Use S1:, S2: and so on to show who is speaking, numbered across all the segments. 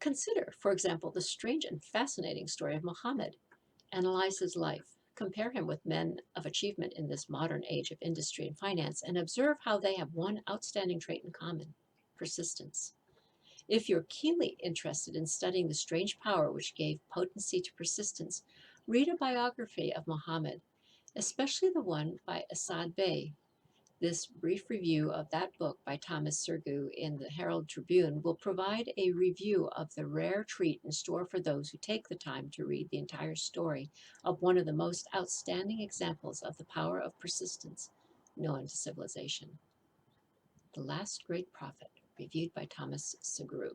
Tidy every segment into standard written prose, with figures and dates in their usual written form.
S1: Consider, for example, the strange and fascinating story of Muhammad. Analyze his life, compare him with men of achievement in this modern age of industry and finance, and observe how they have one outstanding trait in common: persistence. If you're keenly interested in studying the strange power which gave potency to persistence, read a biography of Muhammad, especially the one by Asad Bey. This brief review of that book by Thomas Sergu in the Herald Tribune will provide a review of the rare treat in store for those who take the time to read the entire story of one of the most outstanding examples of the power of persistence known to civilization. The Last Great Prophet, reviewed by Thomas Segru.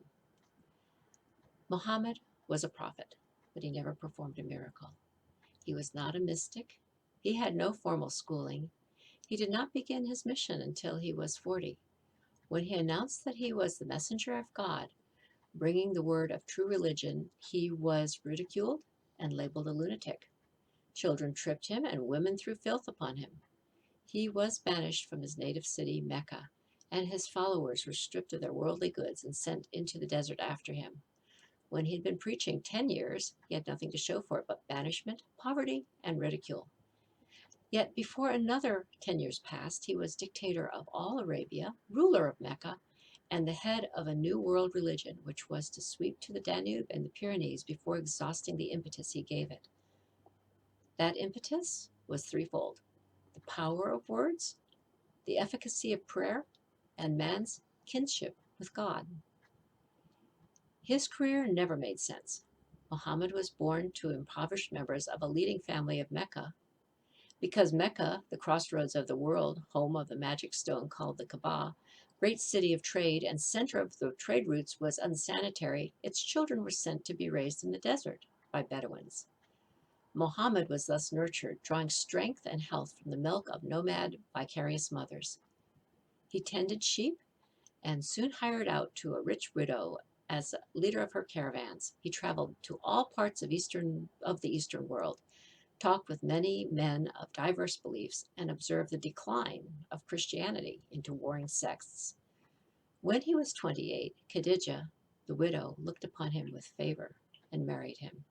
S1: Muhammad was a prophet, but he never performed a miracle. He was not a mystic. He had no formal schooling. He did not begin his mission until he was 40. When he announced that he was the messenger of God, bringing the word of true religion, he was ridiculed and labeled a lunatic. Children tripped him and women threw filth upon him. He was banished from his native city, Mecca, and his followers were stripped of their worldly goods and sent into the desert after him. When he had been preaching 10 years, he had nothing to show for it but banishment, poverty, and ridicule. Yet before another 10 years passed, he was dictator of all Arabia, ruler of Mecca, and the head of a new world religion, which was to sweep to the Danube and the Pyrenees before exhausting the impetus he gave it. That impetus was threefold: the power of words, the efficacy of prayer, and man's kinship with God. His career never made sense. Muhammad was born to impoverished members of a leading family of Mecca. Because Mecca, the crossroads of the world, home of the magic stone called the Kaaba, great city of trade and center of the trade routes, was unsanitary, its children were sent to be raised in the desert by Bedouins. Muhammad was thus nurtured, drawing strength and health from the milk of nomad, vicarious mothers. He tended sheep and soon hired out to a rich widow as leader of her caravans. He traveled to all parts of the Eastern world, talked with many men of diverse beliefs, and observed the decline of Christianity into warring sects. When he was 28, Khadijah, the widow, looked upon him with favor and married him.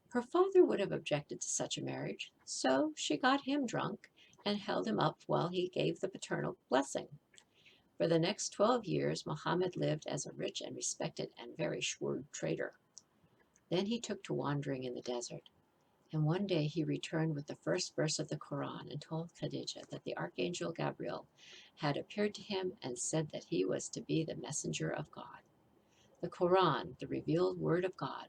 S1: Her father would have objected to such a marriage, so she got him drunk and held him up while he gave the paternal blessing. For the next 12 years, Muhammad lived as a rich and respected and very shrewd trader. Then he took to wandering in the desert. And one day he returned with the first verse of the Quran and told Khadijah that the archangel Gabriel had appeared to him and said that he was to be the messenger of God. The Quran, the revealed word of God,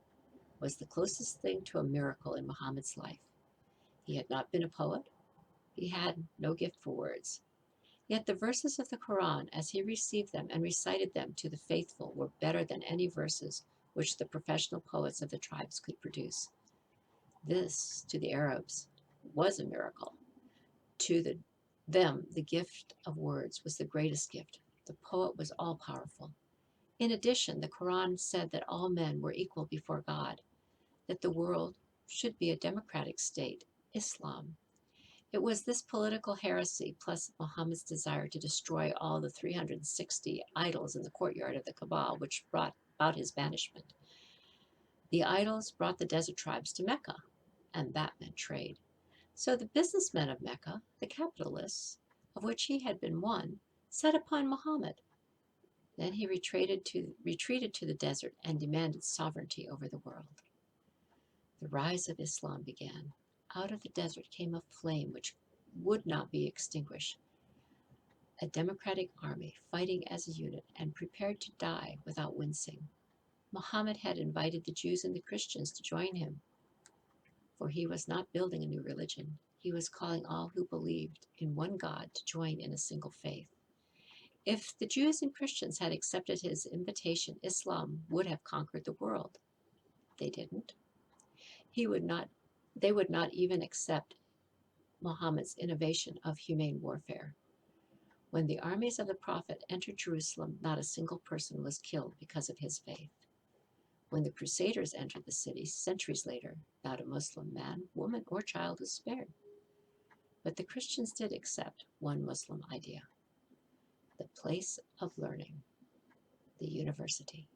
S1: was the closest thing to a miracle in Muhammad's life. He had not been a poet. He had no gift for words. Yet the verses of the Quran, as he received them and recited them to the faithful, were better than any verses which the professional poets of the tribes could produce. This, to the Arabs, was a miracle. To them, the gift of words was the greatest gift. The poet was all-powerful. In addition, the Quran said that all men were equal before God, that the world should be a democratic state, Islam. It was this political heresy, plus Muhammad's desire to destroy all the 360 idols in the courtyard of the Kaaba, which brought about his banishment. The idols brought the desert tribes to Mecca, and that meant trade. So the businessmen of Mecca, the capitalists, of which he had been one, set upon Muhammad. Then he retreated to the desert and demanded sovereignty over the world. The rise of Islam began. Out of the desert came a flame which would not be extinguished. A democratic army fighting as a unit and prepared to die without wincing. Muhammad had invited the Jews and the Christians to join him, for he was not building a new religion. He was calling all who believed in one God to join in a single faith. If the Jews and Christians had accepted his invitation, Islam would have conquered the world. They didn't. They would not even accept Muhammad's innovation of humane warfare. When the armies of the Prophet entered Jerusalem, not a single person was killed because of his faith. When the Crusaders entered the city centuries later, not a Muslim man, woman, or child was spared. But the Christians did accept one Muslim idea: the place of learning, the university.